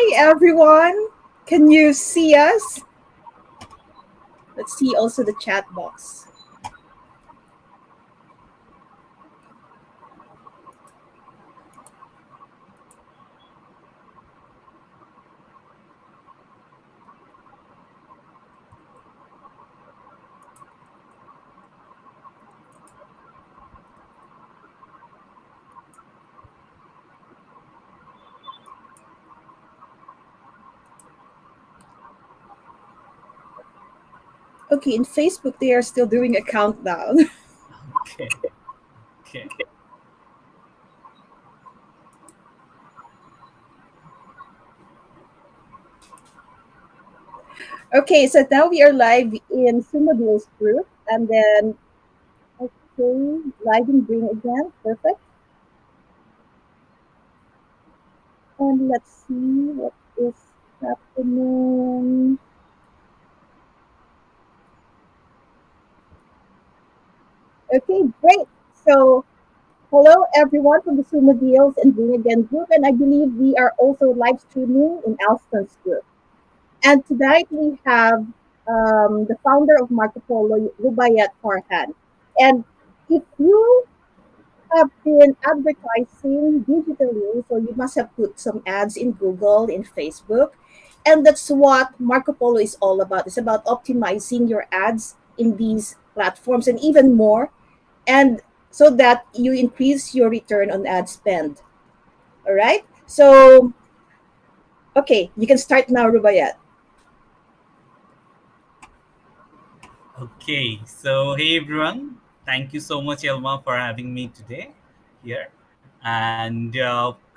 Hi, everyone. Can you see us? Let's see also the chat box. Okay, in Facebook, they are still doing a countdown. Okay. Okay. Okay, so now we are live in Sumabil's group. And then, okay, live in green again. Perfect. And let's see what is happening. Okay, great. So, hello, everyone from the Sumo Deals and Green Again group. And I believe we are also live streaming in Alston's group. And tonight we have the founder of MARKOPOLO, RUBAIYAT FARHAN. And if you have been advertising digitally, so you must have put some ads in Google, in Facebook. And that's what MARKOPOLO is all about. It's about optimizing your ads in these platforms and even more. And so that you increase your return on ad spend. All right. So, okay, you can start now, Rubayat. Okay. So, hey everyone. Thank you so much, Elma, for having me today here. And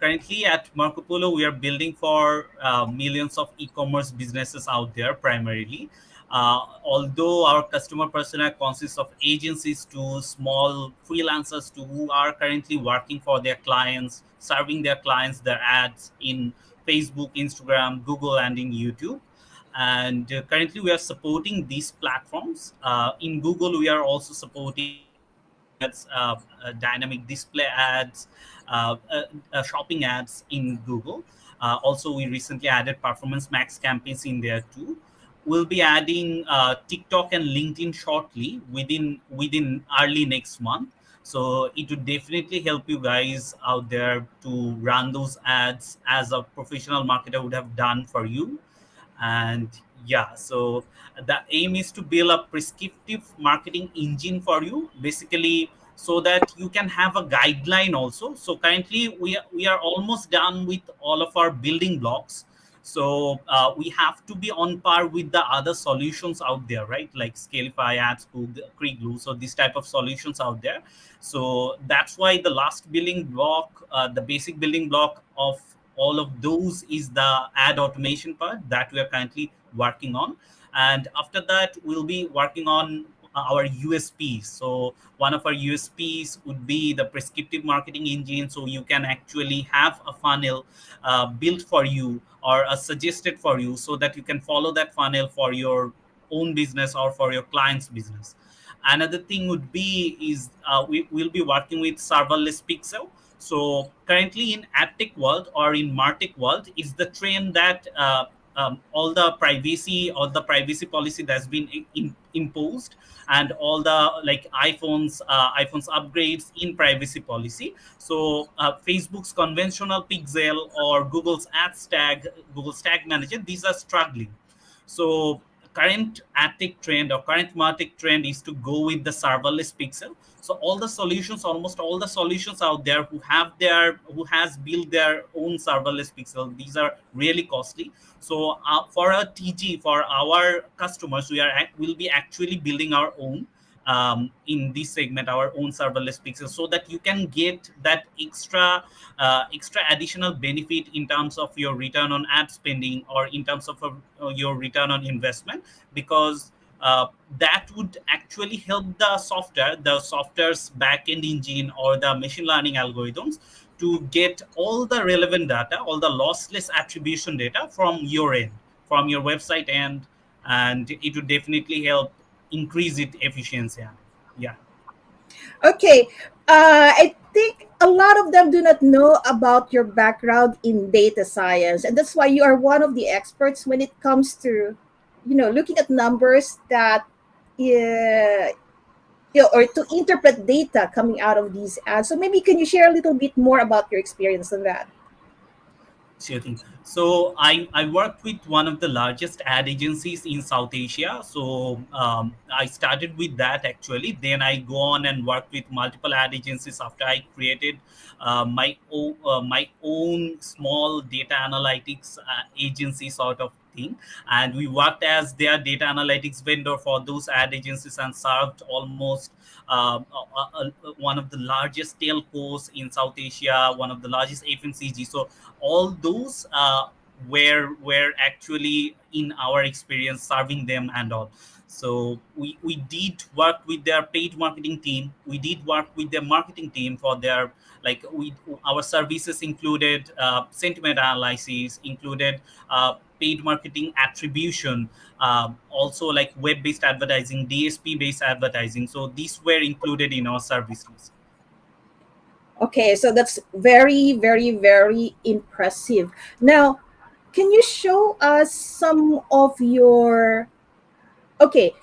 currently at Marco Polo, we are building for millions of e-commerce businesses out there primarily. Although our customer persona consists of agencies to small freelancers to who are currently working for their clients, serving their clients their ads in Facebook, Instagram, Google, and in YouTube. And currently we are supporting these platforms. In Google, we are also supporting video ads, dynamic display ads, shopping ads in Google. Also, we recently added performance max campaigns in there too. We'll be adding TikTok and LinkedIn shortly within early next month. So it would definitely help you guys out there to run those ads as a professional marketer would have done for you. And yeah, so the aim is to build a prescriptive marketing engine for you, basically, so that you can have a guideline also. So currently we are almost done with all of our building blocks. So we have to be on par with the other solutions out there, right? Like Scalify, AdScoop, Krigloo, so this type of solutions out there. So that's why the last building block, the basic building block of all of those is the ad automation part that we are currently working on. And after that, we'll be working on our USPs. So one of our USPs would be the prescriptive marketing engine. So you can actually have a funnel built for you or suggested for you so that you can follow that funnel for your own business or for your client's business. Another thing would be is we will be working with serverless pixel. So currently in AdTech world or in MarTech world, is the trend that all the privacy or the privacy policy that's been imposed, and all the like iPhones upgrades in privacy policy. So Facebook's conventional pixel or Google's tag manager, these are struggling. So current attic trend or current market trend is to go with the serverless pixel. So almost all the solutions out there who has built their own serverless pixel, these are really costly. So for a TG, for our customers, will be actually building our own in this segment, our own serverless pixel, so that you can get that extra additional benefit in terms of your return on ad spending or in terms of your return on investment. Because that would actually help the software's backend engine or the machine learning algorithms to get all the relevant data, all the lossless attribution data from your end, from your website end. And it would definitely help increase its efficiency. Yeah. Okay. I think a lot of them do not know about your background in data science, and that's why you are one of the experts when it comes to, looking at numbers that, uh, or to interpret data coming out of these ads. So maybe can you share a little bit more about your experience on that? Sure thing. So I worked with one of the largest ad agencies in South Asia. So I started with that actually. Then I go on and worked with multiple ad agencies after I created my own small data analytics agency sort of thing. And we worked as their data analytics vendor for those ad agencies and served almost one of the largest telcos in South Asia, one of the largest FMCG. So all those were actually in our experience serving them and all. So we did work with their paid marketing team. We did work with their marketing team for their, like, we our services included sentiment analysis, included paid marketing attribution, also like web-based advertising, DSP-based advertising. So these were included in our services. Okay, so that's very, very, very impressive. Now, can you show us some of your, okay,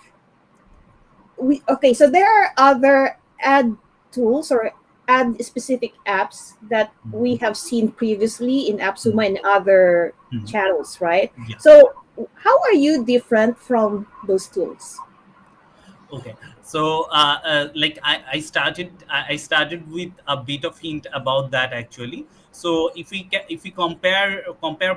so there are other ad tools or ad specific apps that we Mhm. have seen previously in Mhm. AppSuma and other Mhm. channels, right? Yeah. So how are you different from those tools? Okay, so like I started with a bit of hint about that actually. So if we compare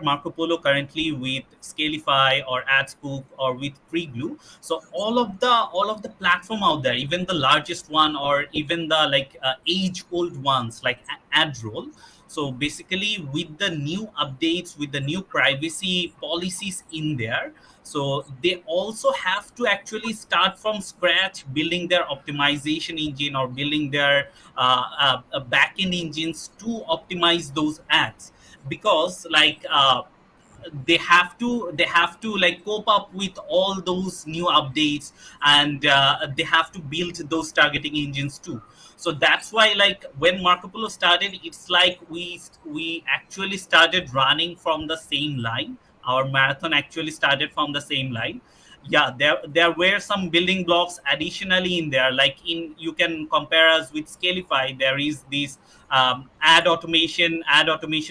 Marco Polo currently with Scalify or AdsCook or with Preglue, so all of the platform out there, even the largest one or even the like age old ones like AdRoll. So basically, with the new updates, with the new privacy policies in there, so they also have to actually start from scratch building their optimization engine or building their backend engines to optimize those ads, because they have to like cope up with all those new updates, and they have to build those targeting engines too. So that's why, like, when Marco Polo started, it's like we actually started running from the same line. Our marathon actually started from the same line. Yeah, there were some building blocks additionally in there, like in, you can compare us with Scalify. There is this ad automation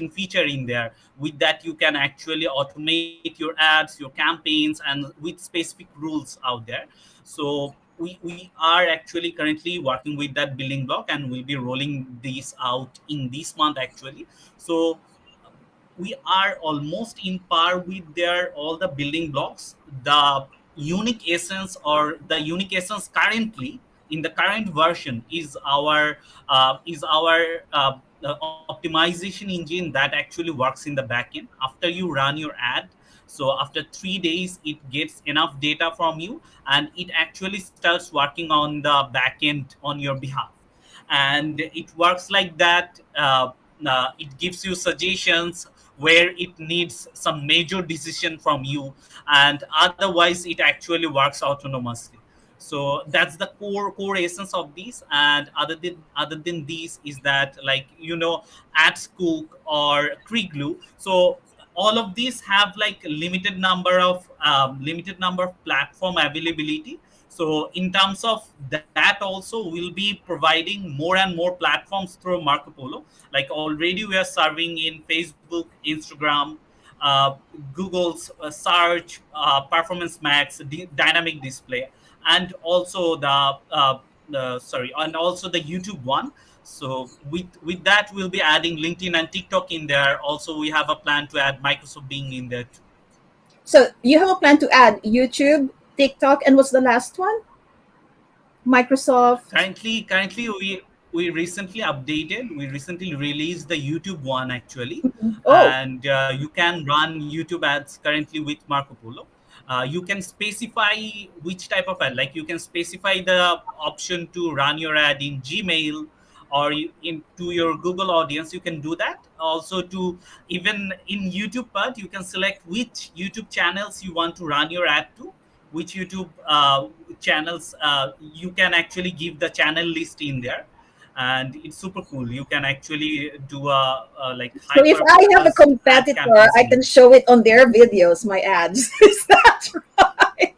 feature in there. With that, you can actually automate your ads, your campaigns, and with specific rules out there. So we are actually currently working with that building block, and we'll be rolling this out in this month actually. So we are almost in par with their all the building blocks. The unique essence, or the unique essence currently in the current version, is our optimization engine that actually works in the backend. After you run your ad, so after 3 days it gets enough data from you, and it actually starts working on the backend on your behalf. And it works like that. It gives you suggestions where it needs some major decision from you, and otherwise it actually works autonomously. So that's the core essence of these. And other than these is that, like, AdsCook or Krieglu. So all of these have like limited number of platform availability. So in terms of that also, we'll be providing more and more platforms through Marco Polo. Like, already we are serving in Facebook, Instagram, uh, Google's search, Performance Max, dynamic display, and also and also the YouTube one. So with that, we'll be adding LinkedIn and TikTok in there. Also, we have a plan to add Microsoft Bing in there too. So you have a plan to add YouTube, TikTok, and what's the last one? Microsoft. Currently, we recently updated. We recently released the YouTube one actually, Oh, and you can run YouTube ads currently with Marco Polo. You can specify which type of ad. Like, you can specify the option to run your ad in Gmail or into your Google audience. You can do that. Also, to even in YouTube part, you can select which YouTube channels you want to run your ad to. which YouTube channels you can actually give the channel list in there, and it's super cool. You can actually do a like So if hyper I have a focused ad competitor, campaigns I in can it. show it on their videos, my ads. Is that right?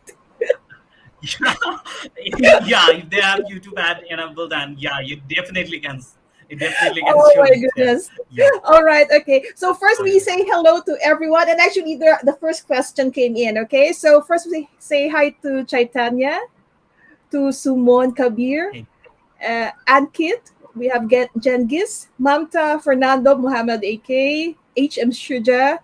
Yeah, if they have YouTube ad enabled, and yeah, you definitely can. It definitely can Oh show my it there. goodness. Yeah. All right. Okay. So first Oh we yeah. say hello to everyone. And actually the first question came in. Okay. So first we say hi to Chaitanya, to Sumon Kabir, Hey. Ankit. We have Jengis, Mamta, Fernando, Muhammad AK, HM Shuja,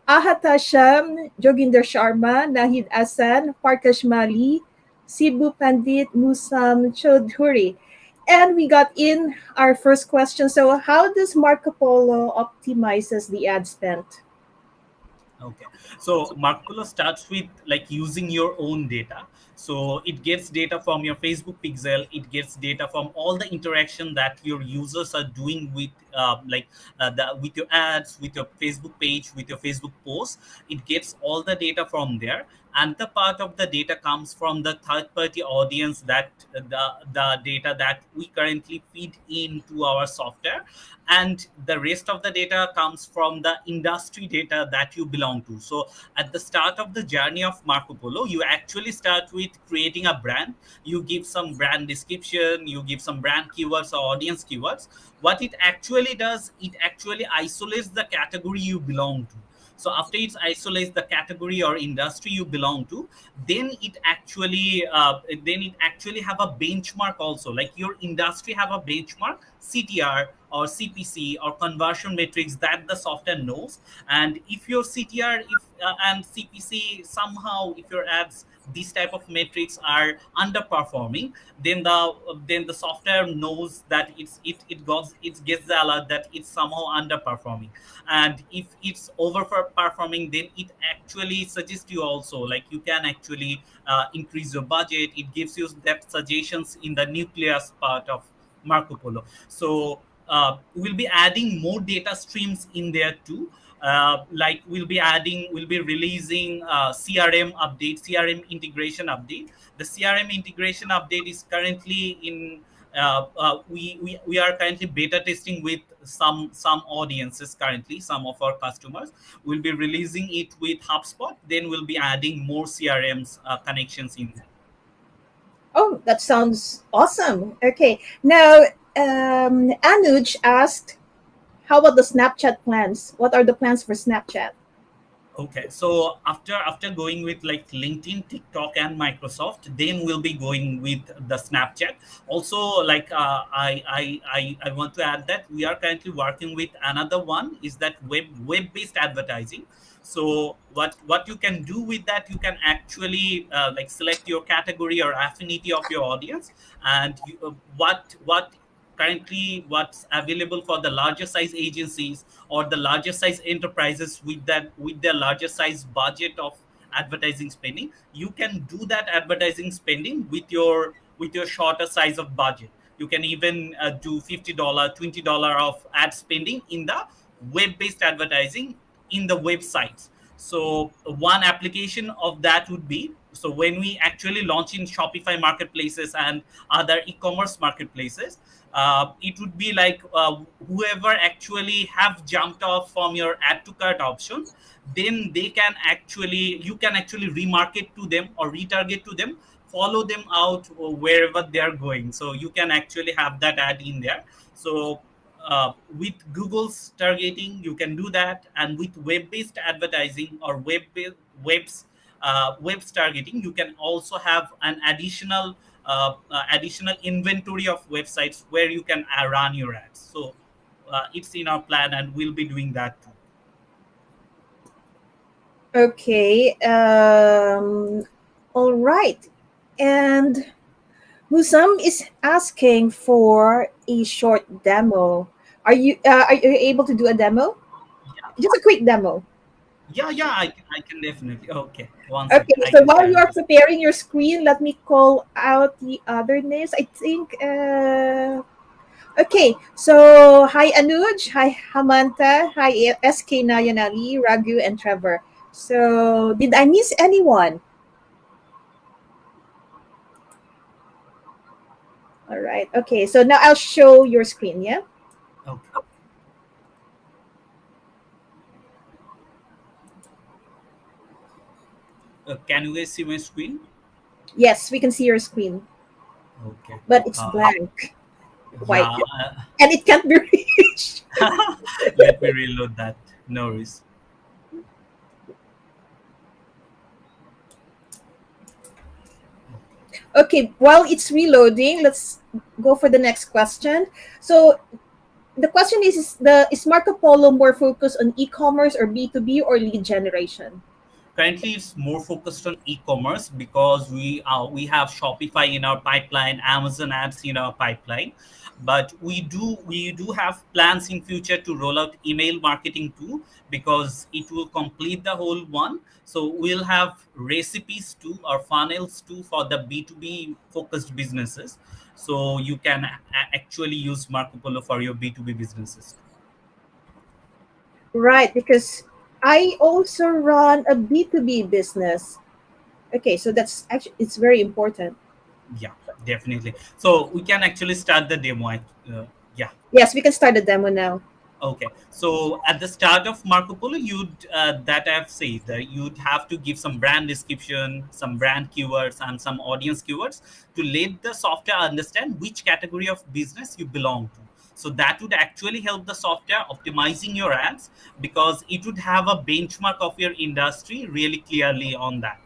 Ahat Hasham, Joginder Sharma, Nahid Asan, Parkash Mali, Sibu Pandit, Musam Chaudhuri. And we got in our first question. So, how does Marco Polo optimizes the ad spend? Okay. So Marco Polo starts with like using your own data. So it gets data from your Facebook pixel. It gets data from all the interaction that your users are doing with with your ads, with your Facebook page, with your Facebook posts. It gets all the data from there. And the part of the data comes from the third party audience, that the data that we currently feed into our software, and the rest of the data comes from the industry data that you belong to. So at the start of the journey of Marco Polo, you actually start with creating a brand. You give some brand description, you give some brand keywords or audience keywords. What it actually does, it actually isolates the category you belong to. So after it isolates the category or industry you belong to, then it actually have a benchmark also. Like your industry have a benchmark, CTR or CPC or conversion metrics that the software knows. And if your CTR if and CPC, somehow if your ads these type of metrics are underperforming, then the software knows that it gets the alert that it's somehow underperforming. And if it's overperforming, then it actually suggests you also, like you can actually increase your budget. It gives you that suggestions in the nucleus part of Marco Polo. So we'll be adding more data streams in there too. Like we'll be releasing CRM update, CRM integration update. The CRM integration update is currently in. We are currently beta testing with some audiences currently, some of our customers. We'll be releasing it with HubSpot. Then we'll be adding more CRMs connections in there. Oh, that sounds awesome. Okay. Now, Anuj asked, how about the Snapchat plans? What are the plans for Snapchat? Okay, so after going with like LinkedIn, TikTok, and Microsoft, then we'll be going with the Snapchat. Also, like I want to add that we are currently working with another one, is that web based advertising. So what you can do with that, you can actually like select your category or affinity of your audience, and what currently what's available for the larger size agencies or the larger size enterprises with their larger size budget of advertising spending. You can do that advertising spending with your shorter size of budget. You can even do $50 $20 of ad spending in the web based advertising in the websites. So one application of that would be, so when we actually launch in Shopify marketplaces and other e-commerce marketplaces, it would be like whoever actually have jumped off from your add to cart option, then they can actually, you can actually remarket to them or retarget to them, follow them out wherever they are going. So you can actually have that ad in there. So with Google's targeting, you can do that, and with web-based advertising or web's targeting, you can also have an additional inventory of websites where you can run your ads. So it's in our plan, and we'll be doing that too. Okay. All right. And Musam is asking for a short demo. Are you able to do a demo? Just a quick demo. Yeah, I can definitely. Okay, one second, Okay, I so can while share you are this. preparing your screen, let me call out the other names. I think. Okay, so hi Anuj, hi Hamanta, hi SK Nayanali, Raghu, and Trevor. So did I miss anyone? All right. Okay. So now I'll show your screen. Yeah. Okay. Can you guys see my screen? Yes, we can see your screen, Okay. but it's Uh, blank, white, yeah. and it can't be reached. Let me reload that. No worries. Okay. While it's reloading, let's go for the next question. So the question is Marco Polo more focused on e-commerce or B2B or lead generation? Currently, it's more focused on e-commerce because we have Shopify in our pipeline, Amazon ads in our pipeline, but we do have plans in future to roll out email marketing too, because it will complete the whole one. So we'll have recipes too or funnels too for the B2B focused businesses. So you can actually use Marco Polo for your B2B businesses too. Right, because I also run a B2B business. Okay, so that's actually it's very important. Yeah, definitely. So we can actually start the demo. Yeah. Yes, we can start the demo now. Okay, so at the start of Marco Polo, you'd that I've said that you'd have to give some brand description, some brand keywords, and some audience keywords to let the software understand which category of business you belong to. So that would actually help the software optimizing your ads, because it would have a benchmark of your industry really clearly on that.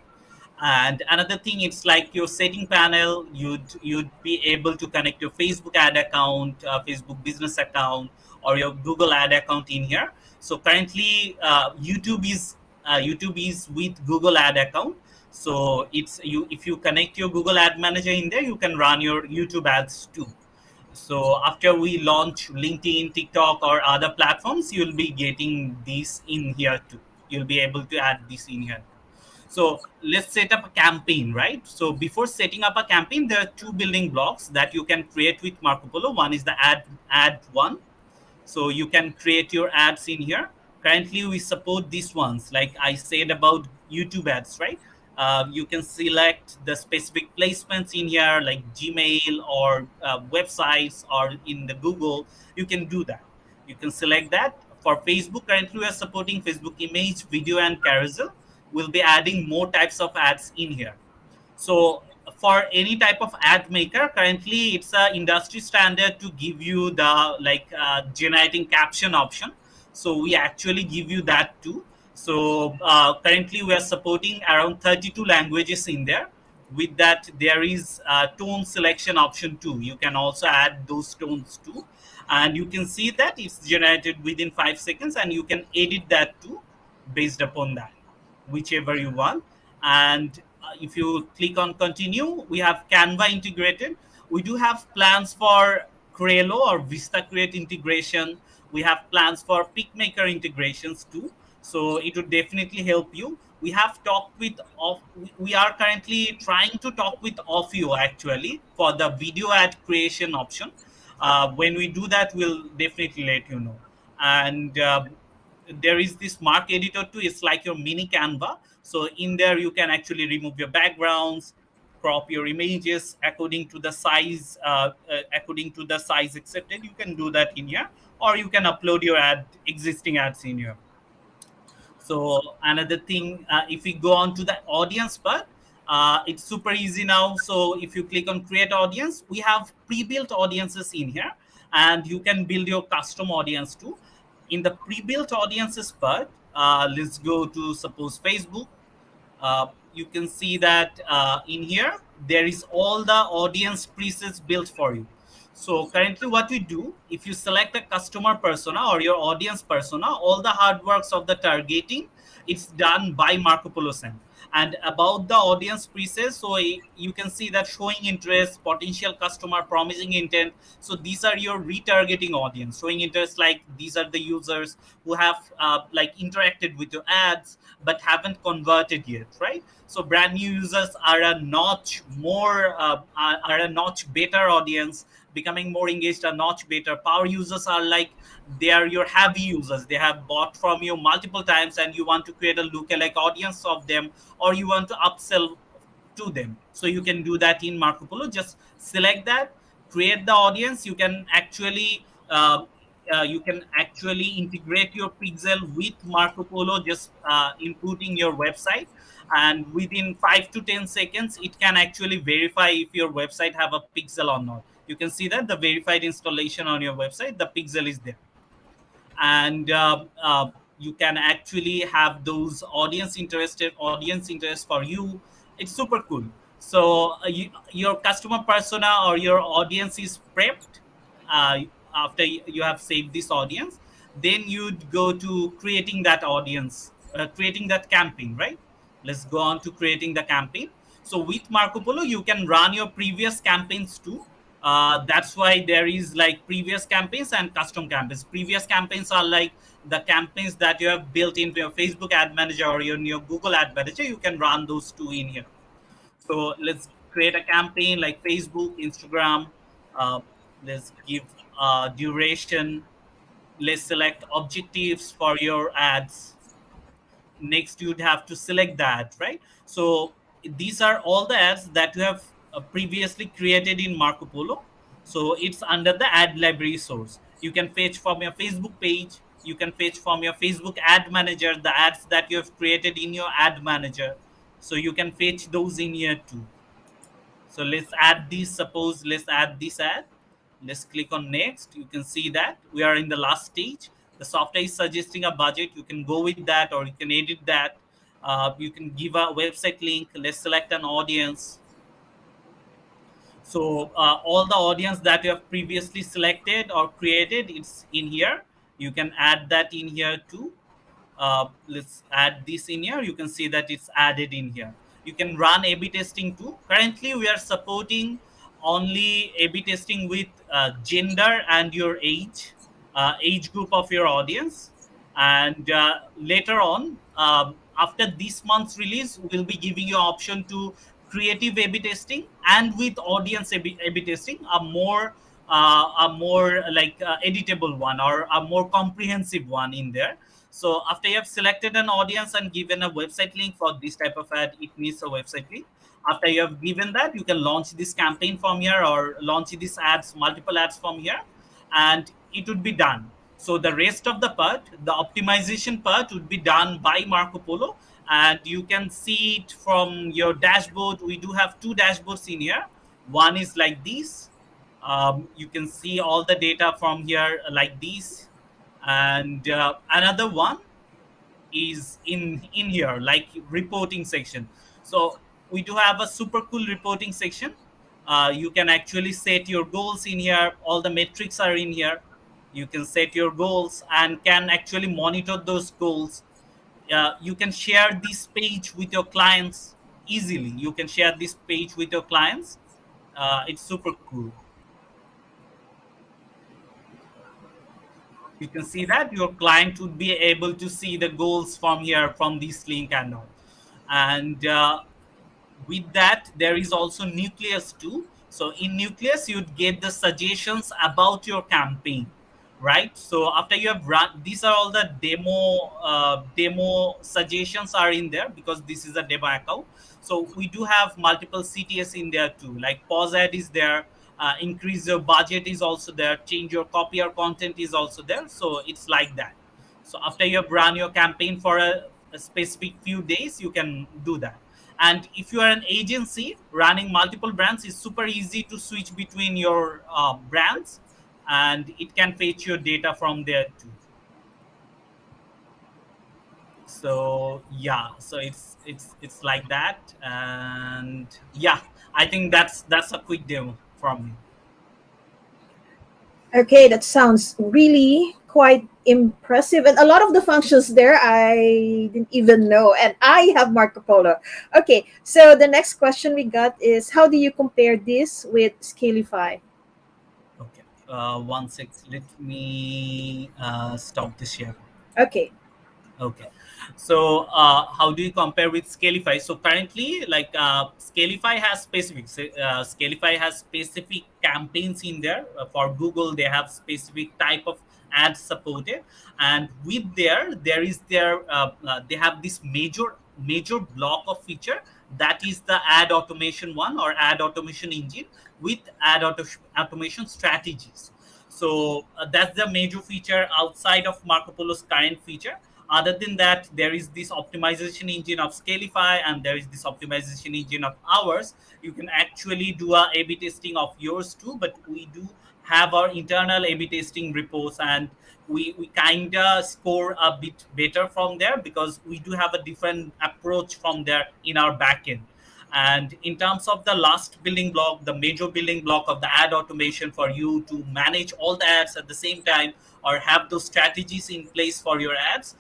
And another thing, it's like your setting panel. You'd be able to connect your Facebook ad account, Facebook business account, or your Google ad account in here. So currently, YouTube is with Google ad account. So it's you if you connect your Google ad manager in there, you can run your YouTube ads too. So after we launch LinkedIn, TikTok, or other platforms, you'll be getting this in here too. You'll be able to add this in here. So let's set up a campaign, right? So before setting up a campaign, there are two building blocks that you can create with Marco Polo. One is the ad one, so you can create your ads in here. Currently we support these ones, like I said about YouTube ads, right? You can select the specific placements in here, like Gmail or websites or in the Google. You can do that. You can select that. For Facebook, currently we are supporting Facebook image, video, and carousel. We'll be adding more types of ads in here. So for any type of ad maker, currently it's a industry standard to give you the generating caption option. So we actually give you that too. So currently we are supporting around 32 languages in there. With that, there is a tone selection option too. You can also add those tones too, and you can see that it's generated within 5 seconds, and you can edit that too based upon that, whichever you want. And if you click on continue, we have Canva integrated. We do have plans for Crelo or Vista Create integration. We have plans for PicMaker integrations too. So it would definitely help you. We have talked with off. We are currently trying to talk with Offio actually for the video ad creation option. When we do that, we'll definitely let you know. And there is this mark editor too. It's like your mini Canva. So in there you can actually remove your backgrounds, crop your images according to the size accepted. You can do that in here, or you can upload your existing ads in here. So another thing, if we go on to the audience part, it's super easy now. So if you click on create audience, we have pre-built audiences in here, and you can build your custom audience too. In the pre-built audiences part, let's go to suppose Facebook. You can see that in here there is all the audience presets built for you. So currently what we do, if you select a customer persona or your audience persona, all the hard works of the targeting, it's done by Marco Polo Send. And about the audience presets, so you can see that showing interest, potential customer, promising intent. So these are your retargeting audience. Showing interest, like these are the users who have interacted with your ads but haven't converted yet, right? So brand new users are a notch more, are a notch better audience. Becoming more engaged, a notch better. Power users are like, they are your heavy users. They have bought from you multiple times, and you want to create a lookalike audience of them, or you want to upsell to them. So you can do that in Marco Polo. Just select that, create the audience, you can actually integrate your pixel with Marco Polo, just inputting your website, and within 5 to 10 seconds it can actually verify if your website have a pixel or not. You can see that the verified installation on your website, the pixel is there. And you can actually have those audience interest for you. It's super cool. So your customer persona or your audience is prepped. uh, After you have saved this audience, then you'd go to creating that audience, creating that campaign, right? Let's go on to creating the campaign. So with Marco Polo you can run your previous campaigns too. That's why there is like previous campaigns and custom campaigns. Previous campaigns are like the campaigns that you have built into your Facebook ad manager or your Google ad manager. You can run those two in here. So let's create a campaign like Facebook, Instagram. uh, let's give duration. Let's select objectives for your ads. Next you'd have to select that, right? So these are all the ads that you have previously created in Marco Polo. So it's under the ad library source. You can fetch from your Facebook page, you can fetch from your Facebook ad manager the ads that you have created in your ad manager. So you can fetch those in here too. So let's add this. Suppose let's add this ad. Let's click on next. You can see that we are in the last stage. The software is suggesting a budget. You can go with that or you can edit that. You can give a website link. Let's select an audience. So all the audience that you have previously selected or created, it's in here. You can add that in here too. Let's add this in here. You can see that it's added in here. You can run A/B testing too. Currently, we are supporting only A/B testing with gender and your age group of your audience. And later on, after this month's release, we'll be giving you option to creative A/B testing and with audience A/B testing, a more like editable one or a more comprehensive one in there. So after you have selected an audience and given a website link for this type of ad, it needs a website link. After you have given that, you can launch this campaign from here or launch these ads, multiple ads from here, and it would be done. So the rest of the part, the optimization part, would be done by Marco Polo, and you can see it from your dashboard. We do have two dashboards in here. One is like this. You can see all the data from here like this, and another one is in here like reporting section. So we do have a super cool reporting section. You can actually set your goals in here. All the metrics are in here. You can set your goals and can actually monitor those goals. You can share this page with your clients easily. You can share this page with your clients. It's super cool. You can see that your client would be able to see the goals from here from this link and all. And with that there is also nucleus too. So in nucleus you'd get the suggestions about your campaign, right? So after you have run, these are all the demo suggestions are in there because this is a demo account. So we do have multiple CTS in there too, like pause ad is there, increase your budget is also there, change your copy or content is also there. So it's like that. So after you have run your campaign for a specific few days, you can do that. And if you are an agency running multiple brands, it's super easy to switch between your brands, and it can fetch your data from there too. So yeah, so it's like that. And yeah, I think that's a quick demo from me. Okay, that sounds really quite impressive. And a lot of the functions there I didn't even know. And I have Marco Polo. Okay, so the next question we got is how do you compare this with Scalify? Okay, one sec, let me stop the share. Okay. Okay. So, how do you compare with Scalify? So currently, like Scalify has Scalify has specific campaigns in there. For Google, they have specific type of ads supported, and with there is they have this major block of feature That is the ad automation one, or ad automation engine with automation strategies. So that's the major feature outside of Marco Polo's current feature. Other than that, there is this optimization engine of Scalify, and there is this optimization engine of ours. You can actually do a A/B testing of yours too, but we do have our internal A/B testing reports, and we kind of score a bit better from there because we do have a different approach from there in our backend. And in terms of the last building block, the major building block of the ad automation for you to manage all the ads at the same time, or have those strategies in place for your ads,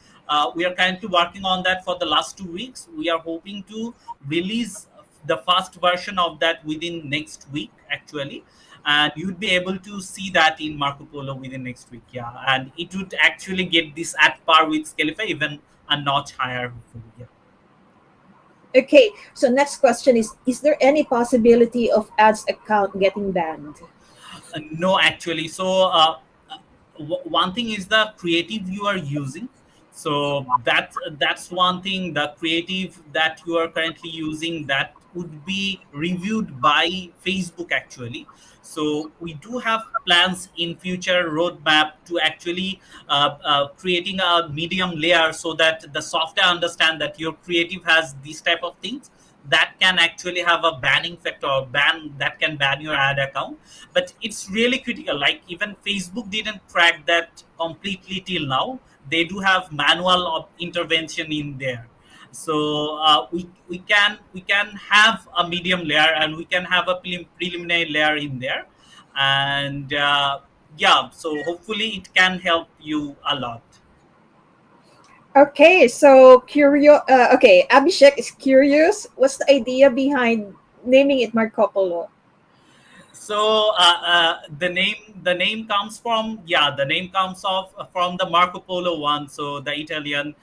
we are currently working on that for the last 2 weeks. We are hoping to release the first version of that within next week, actually. And you'd be able to see that in Marco Polo within next week. Yeah, and it would actually get this at par with Scalify, even a notch higher, hopefully. Yeah. Okay, so next question is there any possibility of ads account getting banned? No, actually. So one thing is the creative you are using. So that's one thing. The creative that you are currently using, that would be reviewed by Facebook, actually. So we do have plans in future roadmap to actually creating a medium layer so that the software understand that your creative has these type of things that can actually have a banning factor, or ban that can ban your ad account. But it's really critical. Like, even Facebook didn't track that completely till now. They do have manual intervention in there. So we can have a medium layer, and we can have a preliminary layer in there. And yeah, so hopefully it can help you a lot. Okay, so curious. Okay, Abhishek is curious. What's the idea behind naming it Marco Polo? So the name comes from, yeah, the name comes off from the Marco Polo one, so the Italian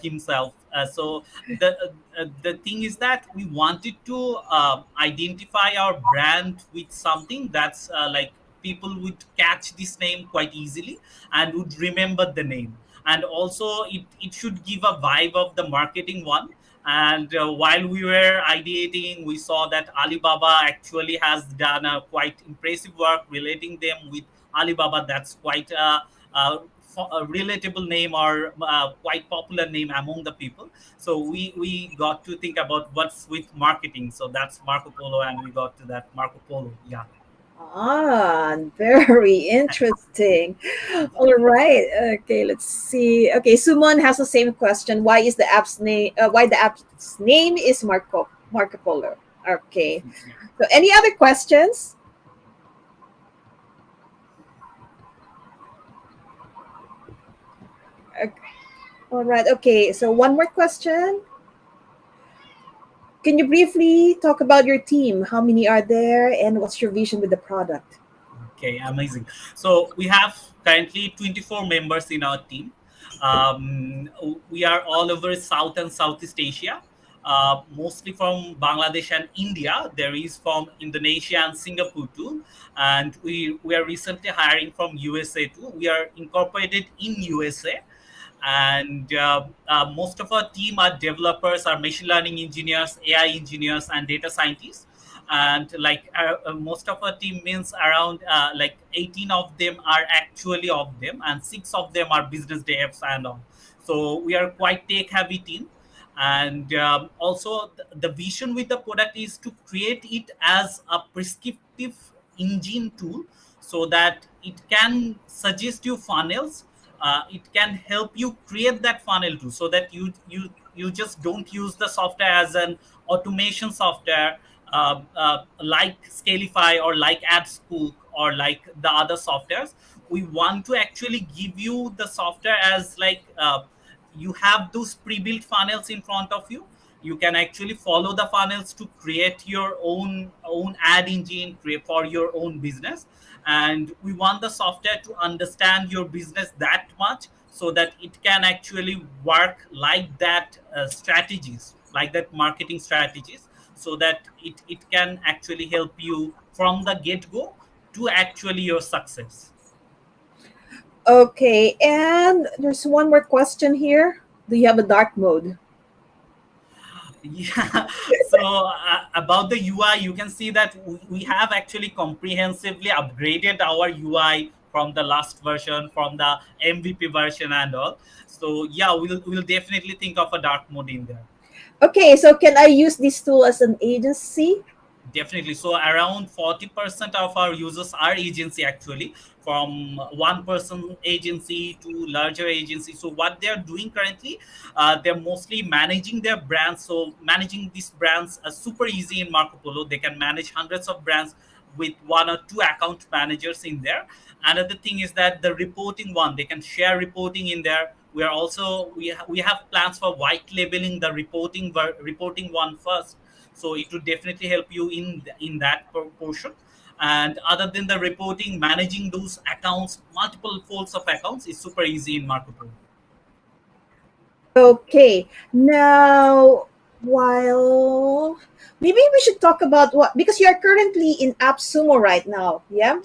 himself. So the thing is that we wanted to identify our brand with something that's like people would catch this name quite easily and would remember the name. And also it should give a vibe of the marketing one. And while we were ideating, we saw that Alibaba actually has done a quite impressive work relating them with Alibaba. That's quite a relatable name, or quite popular name among the people. So we got to think about what's with marketing. So that's Marco Polo, and we got to that Marco Polo. Yeah. Ah, very interesting. All right. Okay, let's see. Okay, Sumon has the same question. Why is the app's name? Why the app's name is Marco Polo? Okay. Yeah. So, any other questions? Okay. All right. Okay. So, one more question. Can you briefly talk about your team? How many are there, and what's your vision with the product? Okay, amazing. So we have currently 24 members in our team. We are all over South and Southeast Asia, mostly from Bangladesh and India. There is from Indonesia and Singapore too. And we are recently hiring from USA too. We are incorporated in USA. And most of our team are developers, are machine learning engineers, AI engineers, and data scientists. And like most of our team means around like 18 of them are actually of them, and 6 of them are business devs and all. So we are quite tech heavy team. And also the vision with the product is to create it as a prescriptive engine tool, so that it can suggest you funnels. It can help you create that funnel too, so that you just don't use the software as an automation software, like Scalify or like AdScoop or like the other softwares. We want to actually give you the software as like you have those pre-built funnels in front of you. You can actually follow the funnels to create your own ad engine, create for your own business. And we want the software to understand your business that much, so that it can actually work like that strategies, like that marketing strategies, so that it can actually help you from the get-go to actually your success. Okay, and there's one more question here. Do you have a dark mode? Yeah. So about the UI, you can see that we have actually comprehensively upgraded our UI from the last version, from the MVP version and all. So yeah, we'll definitely think of a dark mode in there. Okay, so can I use this tool as an agency? Definitely. So around 40% of our users are agency actually, from one person agency to larger agency. So what they're doing currently, they're mostly managing their brands. So managing these brands are super easy in Marco Polo. They can manage hundreds of brands with one or two account managers in there. Another thing is that the reporting one, they can share reporting in there. We are also we have plans for white labeling the reporting one first, so it would definitely help you in that portion. And other than the reporting, managing those accounts, multiple folds of accounts, is super easy in Marco Polo. Okay, now while maybe we should talk about what, because you are currently in AppSumo right now, yeah?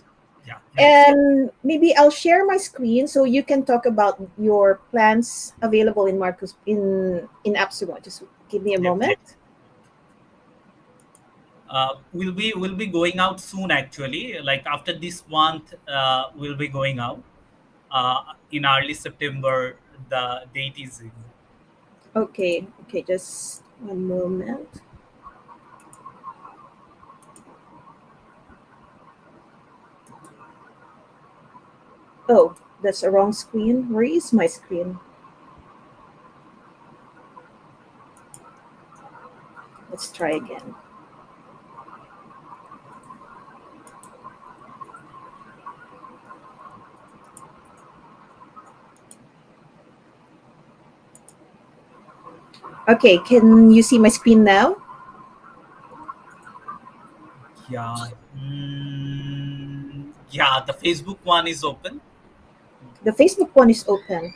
Yeah, right. And maybe I'll share my screen so you can talk about your plans available in Marcus in AppSumo. Just give me a Definitely. moment. We'll be going out soon actually, like after this month. We'll be going out in early September. The date is in. Okay, okay, just one moment. Oh, that's a wrong screen. Where is my screen? Let's try again. Okay, can you see my screen now? Yeah. Yeah, the Facebook one is open. The Facebook one is open.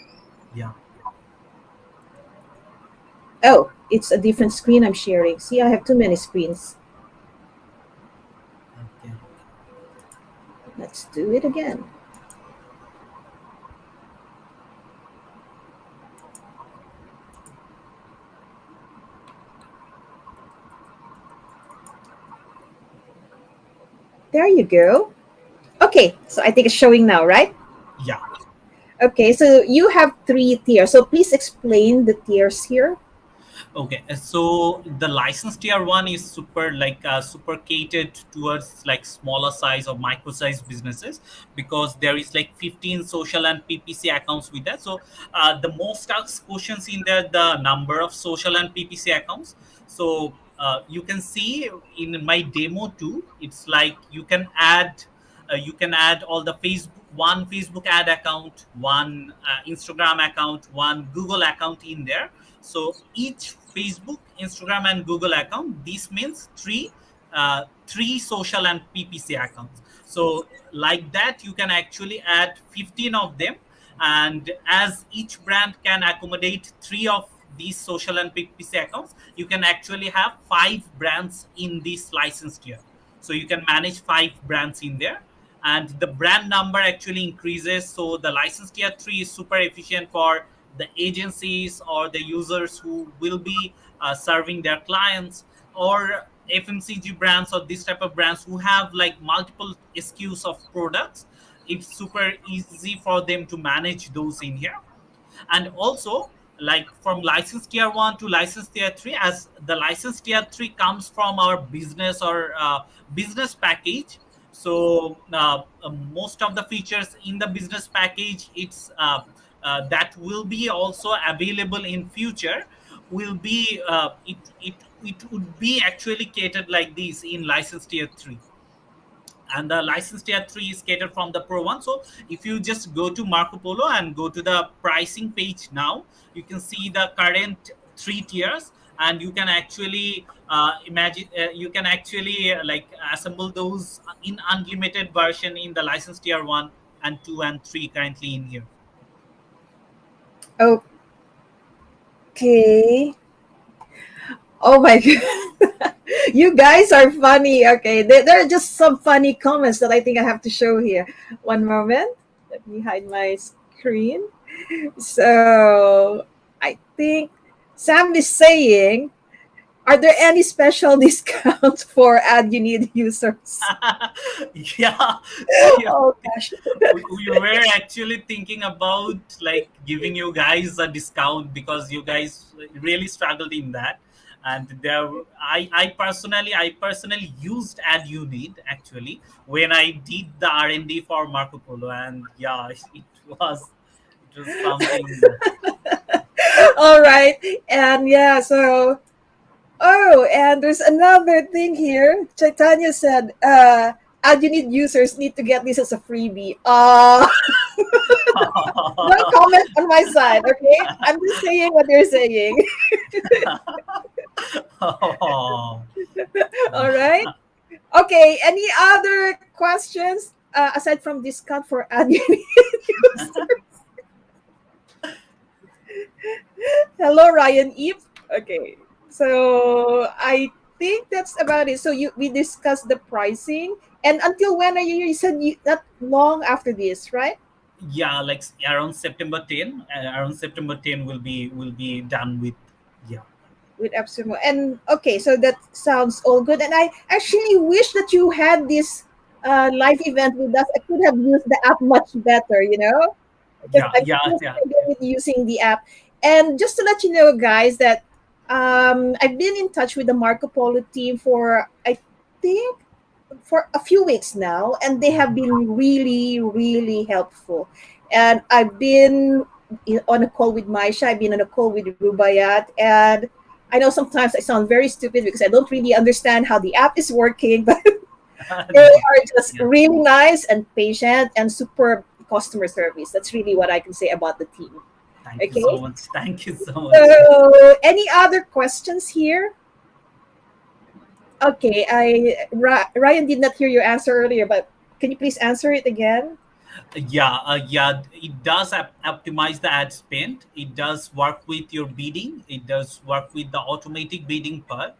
Yeah. Oh, it's a different screen I'm sharing. See, I have too many screens. Okay. Let's do it again. There you go. Okay, so I think it's showing now, right? Yeah. Okay, so you have three tiers. So please explain the tiers here. Okay, so the license tier one is super catered towards like smaller size or micro size businesses, because there is like 15 social and PPC accounts with that. So the most asked questions in there, the number of social and PPC accounts. So you can see in my demo too, it's like you can add all the Facebook ad account, one Instagram account, one Google account in there. So each Facebook, Instagram, and Google account, this means three social and PPC accounts. So like that, you can actually add 15 of them, and as each brand can accommodate three of these social and PPC accounts, you can actually have five brands in this license tier. So you can manage five brands in there, and the brand number actually increases. So the license tier 3 is super efficient for the agencies or the users who will be serving their clients, or FMCG brands or this type of brands who have like multiple SKUs of products. It's super easy for them to manage those in here. And also, like from license tier 1 to license tier 3, as the license tier 3 comes from our business or business package. So most of the features in the business package, it's that will be also available in future, will be it would be actually catered like this in license tier 3. And the license tier 3 is catered from the pro one. So if you just go to Marco Polo and go to the pricing page now, you can see the current three tiers, and you can actually imagine you can actually like assemble those in unlimited version in the license tier 1 and 2 and 3 currently in here. Okay. Oh my god. You guys are funny. Okay. There are just some funny comments that I think I have to show here. One moment. Let me hide my screen. So I think Sam is saying Are there any special discounts for ad you need users? Yeah, yeah. Oh gosh. We were actually thinking about like giving you guys a discount because you guys really struggled in that. And there, I personally used ad unit actually when I did the R&D for Marco Polo, and yeah, it was something. All right. And yeah, so oh, and there's another thing here. Chaitanya said, ad unit users need to get this as a freebie. No comment on my side, okay? I'm just saying what you're saying. Oh, All right. Okay. Any other questions aside from discount for ad unit user? Hello, Ryan Eve. Okay. So I think that's about it. So we discussed the pricing, and until when are you? You said not long after this, right? yeah, like around September 10. Around September 10 will be done with. Yeah. With Epsimo. And okay, so that sounds all good. And I actually wish that you had this live event with us. I could have used the app much better, because Yeah, I'm yeah, still yeah. struggling with using the app. And just to let you know, guys, that I've been in touch with the Marco Polo team for, I think, for a few weeks now, and they have been really, really helpful. And I've been on a call with Maisha, I've been on a call with Rubayat, and I know sometimes I sound very stupid because I don't really understand how the app is working, but they are just Yeah. really nice and patient and superb customer service. That's really what I can say about the team. Thank you so Okay. much. Thank you so much. So, any other questions here? Okay, Ryan did not hear your answer earlier, but can you please answer it again? Yeah, it does optimize the ad spend. It does work with your bidding. It does work with the automatic bidding part.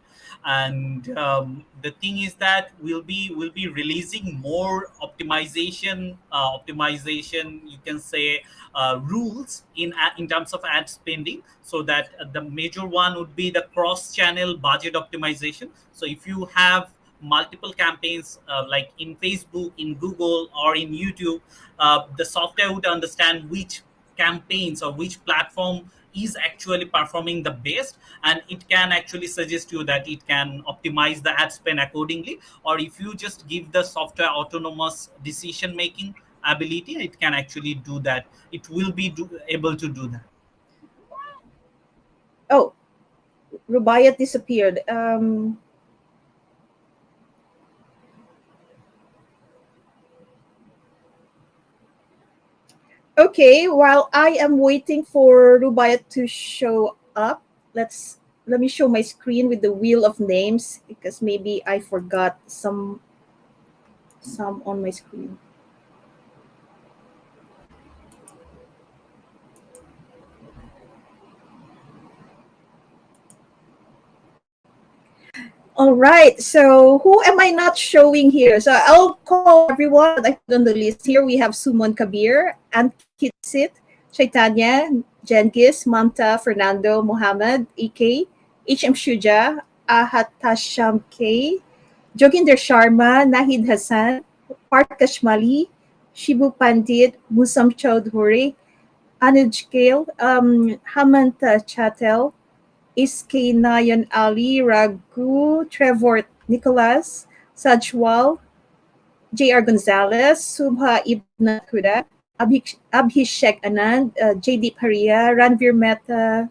And the thing is that we'll be releasing more optimization, you can say, rules in terms of ad spending. So that the major one would be the cross channel budget optimization. So if you have multiple campaigns, like in Facebook, in Google, or in YouTube, the software would understand which campaigns or which platform is actually performing the best, and it can actually suggest you that it can optimize the ad spend accordingly. Or if you just give the software autonomous decision making ability, it can actually do that. It will be able to do that. Oh, Rubayat disappeared. Okay, while I am waiting for Rubayat to show up, let me show my screen with the wheel of names because maybe I forgot some on my screen. All right. So who am I not showing here? So I'll call everyone that I put on the list here. We have Suman Kabir, Ankit Sit, Chaitanya, Jengis, Mamta, Fernando, Muhammad, EK, HM Shuja, Ahat Tasham K, Joginder Sharma, Nahid Hassan, Parth Kashmali, Shibu Pandit, Musam Chaudhuri, Anuj Kale, Hamanta Chatel, SK Nayan Ali, Raghu, Trevor Nicholas, Sajwal, JR Gonzalez, Subha Ibn Huda, Abhishek Anand, JD Paria, Ranvir Mehta,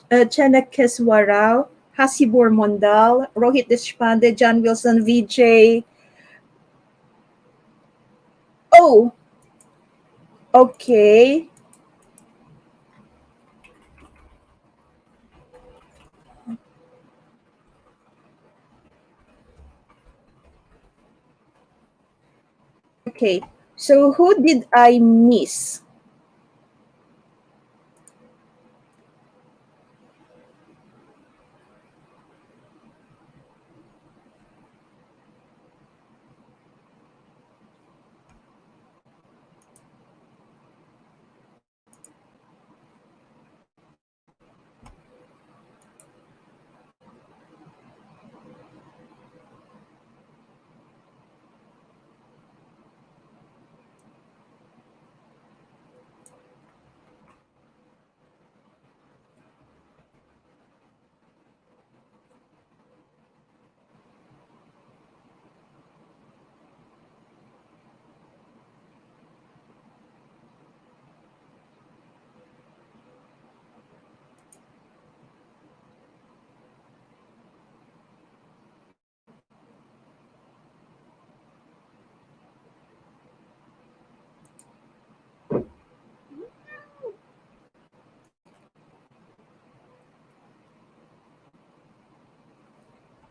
Chanakes Warao, Hasibur Mondal, Rohit Deshpande, John Wilson, VJ. Oh, okay. Okay. So who did I miss?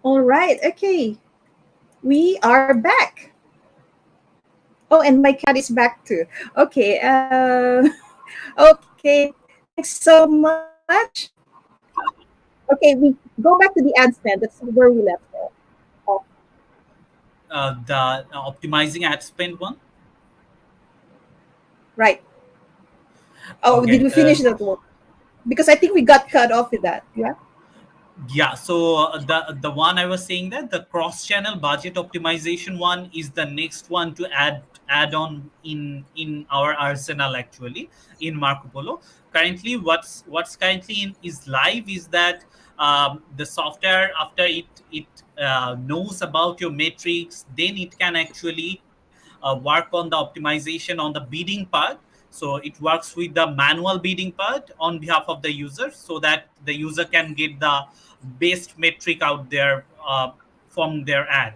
All right. Okay. We are back. Oh, and my cat is back too. Okay. Okay. Thanks so much. Okay, we go back to the ad spend. That's where we left off. The optimizing ad spend one. Right. Oh, did Okay. we finish that one? Because I think we got cut off with that. Yeah. Yeah, so the one I was saying, that the cross channel budget optimization one is the next one to add on in our arsenal, actually, in Marco Polo. Currently, what's currently in is live is that the software, after it knows about your metrics, then it can actually work on the optimization on the bidding part. So it works with the manual bidding part on behalf of the user, so that the user can get the best metric out there from their ad.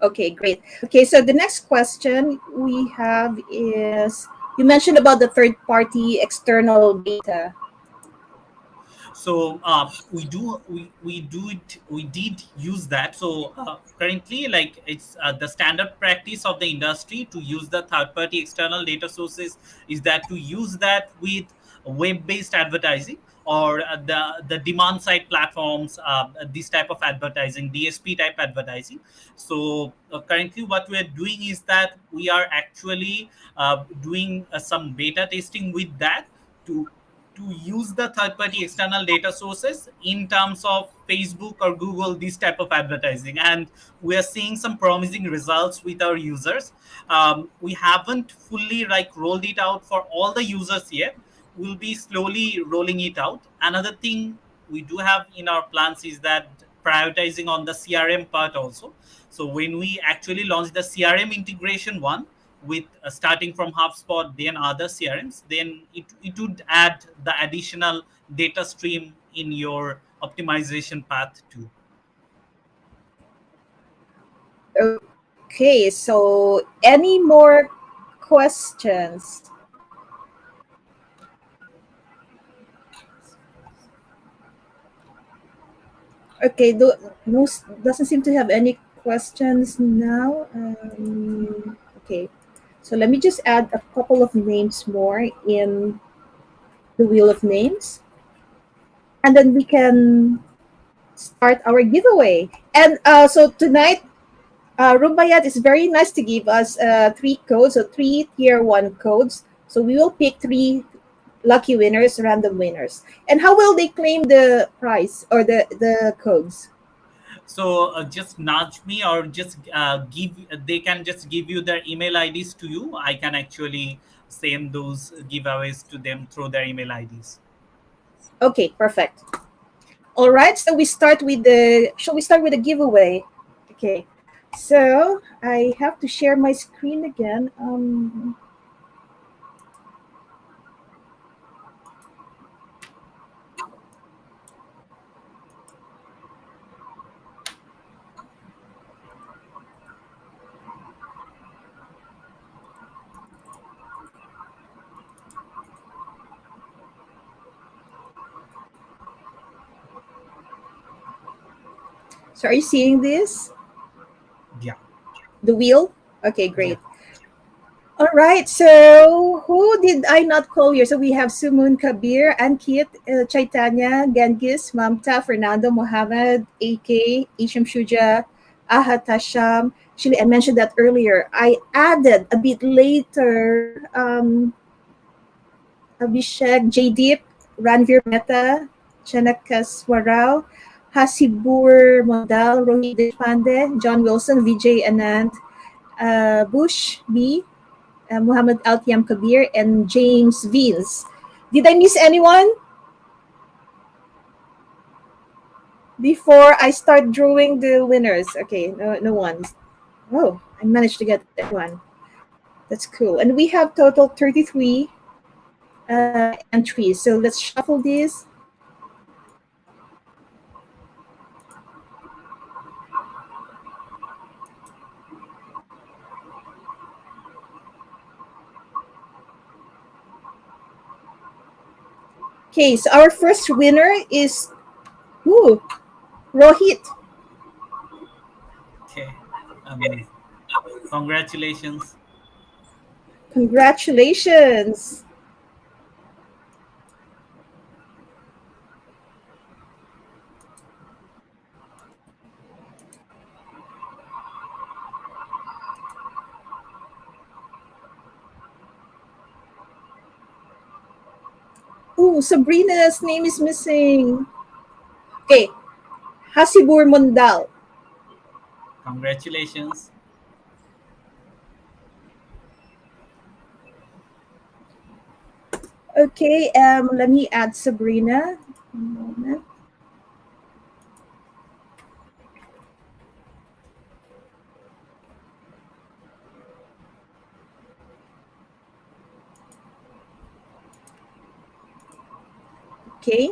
Okay, great. Okay, so the next question we have is you mentioned about the third party external data. So we did use that. So currently, like, it's the standard practice of the industry to use the third party external data sources, is that to use that with web based advertising, or the demand side platforms, this type of advertising, DSP type advertising. So currently what we are doing is that we are actually doing some beta testing with that, to use the third party external data sources in terms of Facebook or Google, this type of advertising. And we are seeing some promising results with our users. We haven't fully like rolled it out for all the users yet. We'll be slowly rolling it out. Another thing we do have in our plans is that prioritizing on the CRM part also. So when we actually launch the CRM integration one, with starting from HubSpot, then other CRMs, then it would add the additional data stream in your optimization path too. Okay, so any more questions? Okay, no, doesn't seem to have any questions now. Okay, so let me just add a couple of names more in the wheel of names, and then we can start our giveaway. And so tonight, Rubayat is very nice to give us three codes, so three tier one codes. So we will pick three lucky winners, random winners. And how will they claim the prize or the codes? So just nudge me, or just give. They can just give you their email IDs to you. I can actually send those giveaways to them through their email IDs. Okay, perfect. All right, so we start with the. Shall we start with the giveaway? Okay, so I have to share my screen again. So are you seeing this? Yeah, The wheel? Okay, yeah. great. All right, so who did I not call here? So we have Sumun Kabir, Ankit, Chaitanya, Genghis, Mamta, Fernando, Mohammed, AK, Isham Shuja, Ahat Hasham. Actually, I mentioned that earlier. I added a bit later Abhishek, Jaydeep, Ranveer Mehta, Chanakas Warao, Hasibur Mondal, Rohit Deshpande, John Wilson, Vijay Anand, Bush B, Muhammad Altiam Kabir, and James Vince. Did I miss anyone before I start drawing the winners? Okay, no, no one. Oh, I managed to get everyone. That's cool. And we have total 33 entries. So let's shuffle these. Okay, so our first winner is who? Rohit, Okay, amazing. Congratulations. congratulations. Ooh, Sabrina's name is missing. Okay, Hasibur Mundal. Congratulations. Okay, let me add Sabrina. One moment. Okay,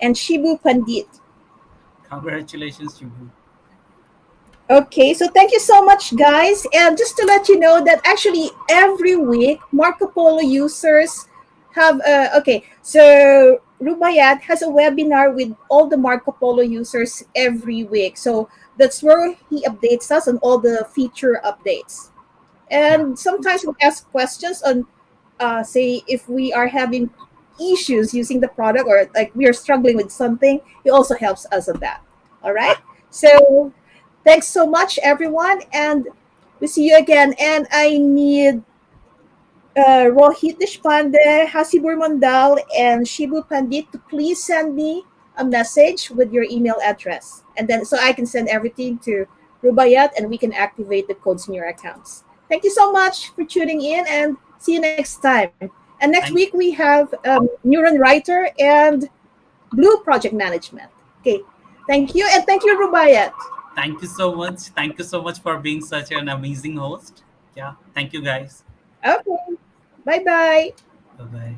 and Shibu Pandit. Congratulations, Shubhu. Okay, so thank you so much, guys. And just to let you know that actually every week, Marco Polo users have okay. So Rubayat has a webinar with all the Marco Polo users every week. So that's where he updates us on all the feature updates. Yeah. And sometimes we ask questions on, say, if we are having issues using the product or like we are struggling with something. He also helps us on that. All right. So thanks so much, everyone, and we see you again. And I need Rohit Deshpande, Hasibur Mondal, and Shibu Pandit to please send me a message with your email address, and then so I can send everything to Rubayat, and we can activate the codes in your accounts. Thank you so much for tuning in, and see you next time. And next week Thank we have Neuron Writer and Blue Project Management. Okay, thank you, and thank you, Rubayat. thank you so much. Thank you so much for being such an amazing host. Yeah. Thank you guys. Okay, bye bye. Bye bye.